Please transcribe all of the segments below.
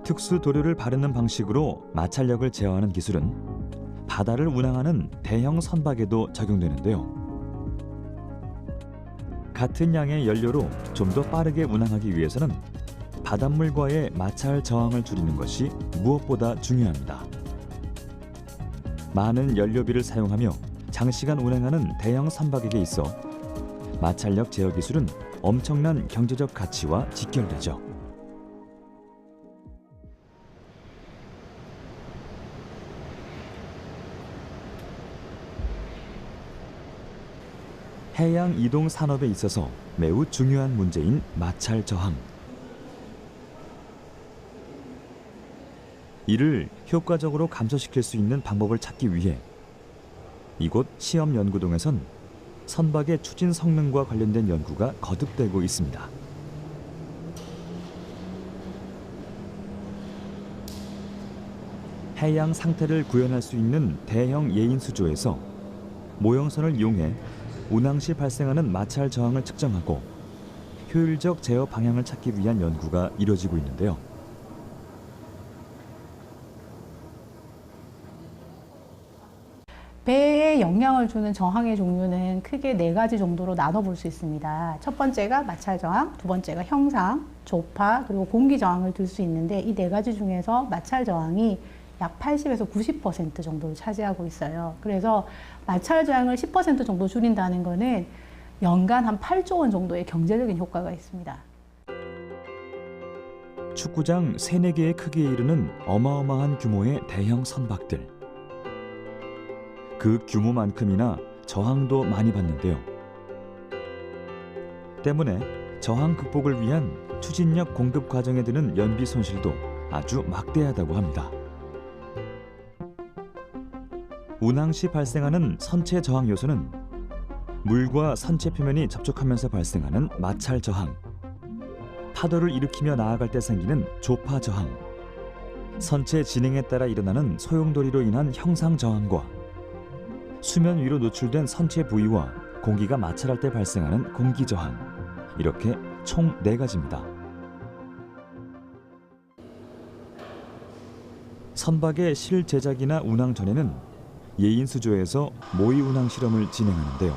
특수 도료를 바르는 방식으로 마찰력을 제어하는 기술은 바다를 운항하는 대형 선박에도 적용되는데요. 같은 양의 연료로 좀 더 빠르게 운항하기 위해서는 바닷물과의 마찰 저항을 줄이는 것이 무엇보다 중요합니다. 많은 연료비를 사용하며 장시간 운행하는 대형 선박에게 있어 마찰력 제어 기술은 엄청난 경제적 가치와 직결되죠. 해양 이동 산업에 있어서 매우 중요한 문제인 마찰 저항. 이를 효과적으로 감소시킬 수 있는 방법을 찾기 위해 이곳 시험연구동에선 선박의 추진 성능과 관련된 연구가 거듭되고 있습니다. 해양 상태를 구현할 수 있는 대형 예인 수조에서 모형선을 이용해 운항 시 발생하는 마찰 저항을 측정하고 효율적 제어 방향을 찾기 위한 연구가 이루어지고 있는데요. 배에 영향을 주는 저항의 종류는 크게 4가지 정도로 나눠볼 수 있습니다. 첫 번째가 마찰 저항, 두 번째가 형상, 조파, 그리고 공기 저항을 들 수 있는데 이 4가지 중에서 마찰 저항이 약 80에서 90% 정도를 차지하고 있어요. 그래서 마찰 저항을 10% 정도 줄인다는 것은 연간 한 8조 원 정도의 경제적인 효과가 있습니다. 축구장 3-4개의 크기에 이르는 어마어마한 규모의 대형 선박들. 그 규모만큼이나 저항도 많이 받는데요. 때문에 저항 극복을 위한 추진력 공급 과정에 드는 연비 손실도 아주 막대하다고 합니다. 운항 시 발생하는 선체 저항 요소는 물과 선체 표면이 접촉하면서 발생하는 마찰 저항, 파도를 일으키며 나아갈 때 생기는 조파 저항, 선체 진행에 따라 일어나는 소용돌이로 인한 형상 저항과 수면 위로 노출된 선체 부위와 공기가 마찰할 때 발생하는 공기 저항, 이렇게 총 4가지입니다. 선박의 실제작이나 운항 전에는 예인 수조에서 모의 운항 실험을 진행하는데요.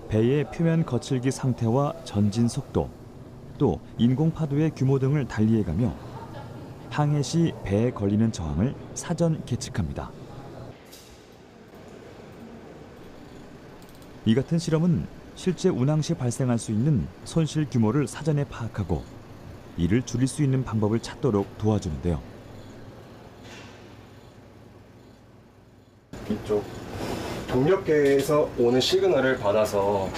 배의 표면 거칠기 상태와 전진 속도, 또 인공 파도의 규모 등을 달리해가며 항해 시 배에 걸리는 저항을 사전 계측합니다. 이 같은 실험은 실제 운항 시 발생할 수 있는 손실 규모를 사전에 파악하고 이를 줄일 수 있는 방법을 찾도록 도와주는데요. 이쪽 동력계에서 오는 시그널을 받아서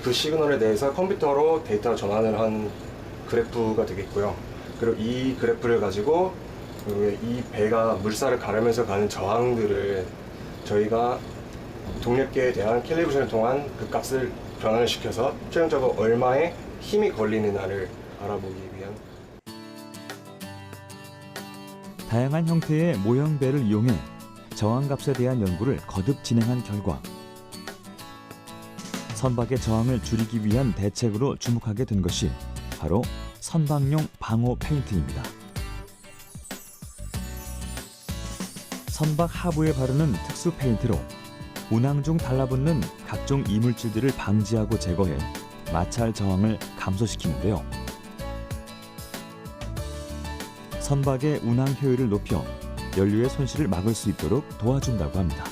그 시그널에 대해서 컴퓨터로 데이터를 전환을 한 그래프가 되겠고요. 그리고 이 그래프를 가지고 이 배가 물살을 가르면서 가는 저항들을 저희가 동력계에 대한 캘리브레이션을 통한 그 값을 변환을 시켜서 최종적으로 얼마의 힘이 걸리느냐를 알아보기 위한. 다양한 형태의 모형 배를 이용해 저항값에 대한 연구를 거듭 진행한 결과 선박의 저항을 줄이기 위한 대책으로 주목하게 된 것이 바로 선박용 방호 페인트입니다. 선박 하부에 바르는 특수 페인트로 운항 중 달라붙는 각종 이물질들을 방지하고 제거해 마찰 저항을 감소시키는데요. 선박의 운항 효율을 높여 연료의 손실을 막을 수 있도록 도와준다고 합니다.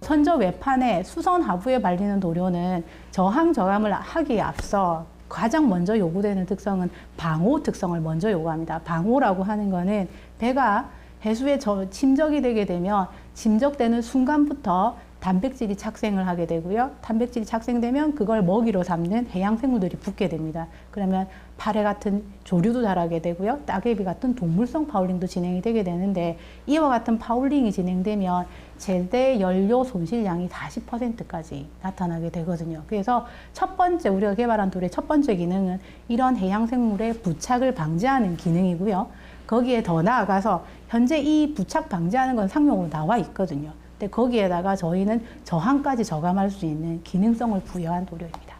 선저 외판에 수선 하부에 발리는 도료는 저항 저감을 하기에 앞서 가장 먼저 요구되는 특성은 방호 특성을 먼저 요구합니다. 방호라고 하는 거는 배가 해수에 침적이 되게 되면 침적되는 순간부터 단백질이 착생을 하게 되고요. 단백질이 착생되면 그걸 먹이로 삼는 해양 생물들이 붙게 됩니다. 그러면 파래 같은 조류도 자라게 되고요. 따개비 같은 동물성 파울링도 진행이 되게 되는데 이와 같은 파울링이 진행되면 최대 연료 손실량이 40%까지 나타나게 되거든요. 그래서 첫 번째 우리가 개발한 툴의 첫 번째 기능은 이런 해양 생물의 부착을 방지하는 기능이고요. 거기에 더 나아가서 현재 이 부착 방지하는 건 상용으로 나와 있거든요. 근데 거기에다가 저희는 저항까지 저감할 수 있는 기능성을 부여한 도료입니다.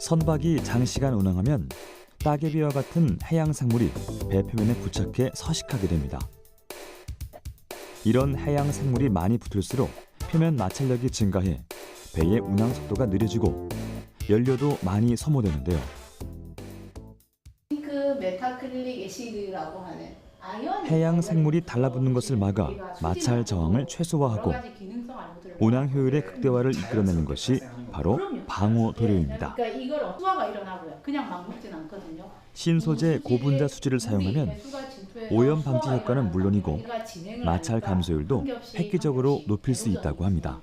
선박이 장시간 운항하면 따개비와 같은 해양 생물이 배 표면에 부착해 서식하게 됩니다. 이런 해양 생물이 많이 붙을수록 표면 마찰력이 증가해 배의 운항 속도가 느려지고 연료도 많이 소모되는데요. 그 메타크릴릭 애시드라고 하는 아연 해양 생물이 달라붙는 것을 막아 마찰 저항을 최소화하고 운항 효율의 극대화를 이끌어내는 것이 바로 방호 도료입니다. 그러니까 이걸 수화가 일어나고요. 그냥 막 먹진 않거든요. 신소재 고분자 수지를 사용하면 오염 방지 효과는 물론이고 마찰 감소율도 획기적으로 높일 수 있다고 합니다.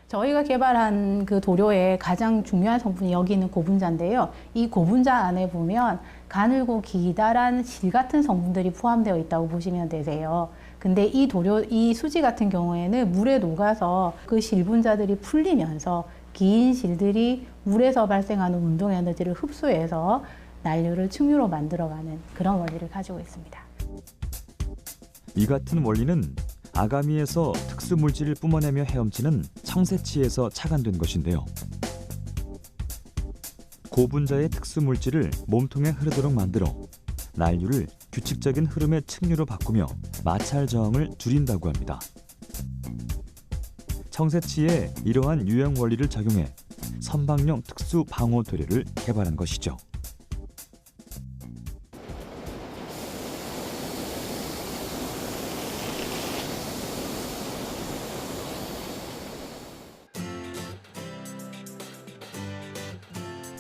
저희가 개발한 그 도료의 가장 중요한 성분이 여기 있는 고분자인데요. 이 고분자 안에 보면 가늘고 기다란 실 같은 성분들이 포함되어 있다고 보시면 되세요. 근데 이 도료, 이 수지 같은 경우에는 물에 녹아서 그 실분자들이 풀리면서 긴 실들이 물에서 발생하는 운동 에너지를 흡수해서 난류를 충유로 만들어가는 그런 원리를 가지고 있습니다. 이 같은 원리는 아가미에서 특수 물질을 뿜어내며 헤엄치는 청새치에서 착안된 것인데요. 고분자의 특수 물질을 몸통에 흐르도록 만들어 난류를 규칙적인 흐름의 층류로 바꾸며 마찰 저항을 줄인다고 합니다. 청새치에 이러한 유형 원리를 적용해 선박용 특수 방호 도료를 개발한 것이죠.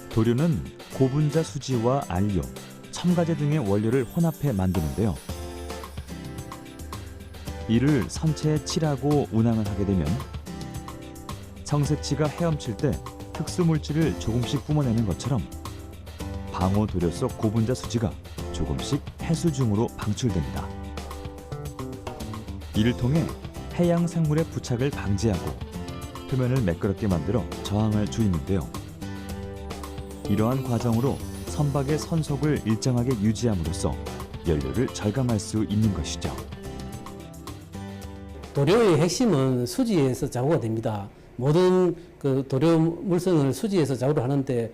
도료는 고분자 수지와 안료, 첨가제 등의 원료를 혼합해 만드는데요. 이를 선체에 칠하고 운항을 하게 되면 청새치가 헤엄칠 때 특수 물질을 조금씩 뿜어내는 것처럼 방호 도료 속 고분자 수지가 조금씩 해수 중으로 방출됩니다. 이를 통해 해양 생물의 부착을 방지하고 표면을 매끄럽게 만들어 저항을 줄이는데요. 이러한 과정으로 선박의 선속을 일정하게 유지함으로써 연료를 절감할 수 있는 것이죠. 도료의 핵심은 수지에서 자고가 됩니다. 모든 그 도료 물성을 수지에서 자고를 하는데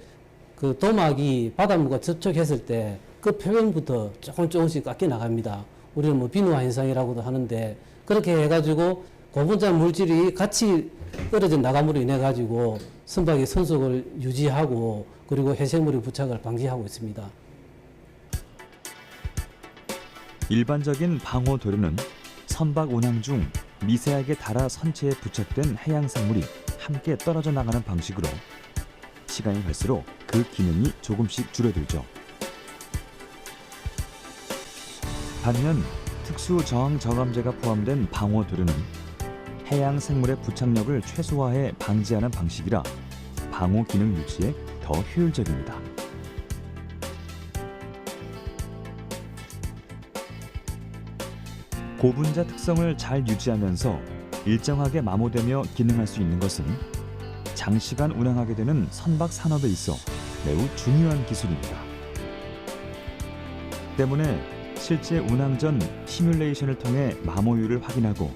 그 도막이 바닷물과 접촉했을 때 그 표면부터 조금씩 깎여 나갑니다. 우리는 뭐 비누화 현상이라고도 하는데 그렇게 해가지고 고분자 물질이 같이 떨어진 나감으로 인해 가지고 선박의 선속을 유지하고 그리고 해생물의 부착을 방지하고 있습니다. 일반적인 방호 도료는 선박 운항 중 미세하게 닳아 선체에 부착된 해양 생물이 함께 떨어져 나가는 방식으로 시간이 갈수록 그 기능이 조금씩 줄어들죠. 반면 특수 저항 저감제가 포함된 방호 도료는 해양 생물의 부착력을 최소화해 방지하는 방식이라 방호 기능 유지에 더 효율적입니다. 고분자 특성을 잘 유지하면서 일정하게 마모되며 기능할 수 있는 것은 장시간 운항하게 되는 선박 산업에 있어 매우 중요한 기술입니다. 때문에 실제 운항 전 시뮬레이션을 통해 마모율을 확인하고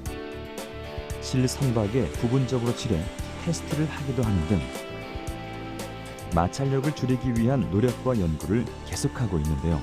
실선박에 부분적으로 칠해 테스트를 하기도 하는 등 마찰력을 줄이기 위한 노력과 연구를 계속하고 있는데요.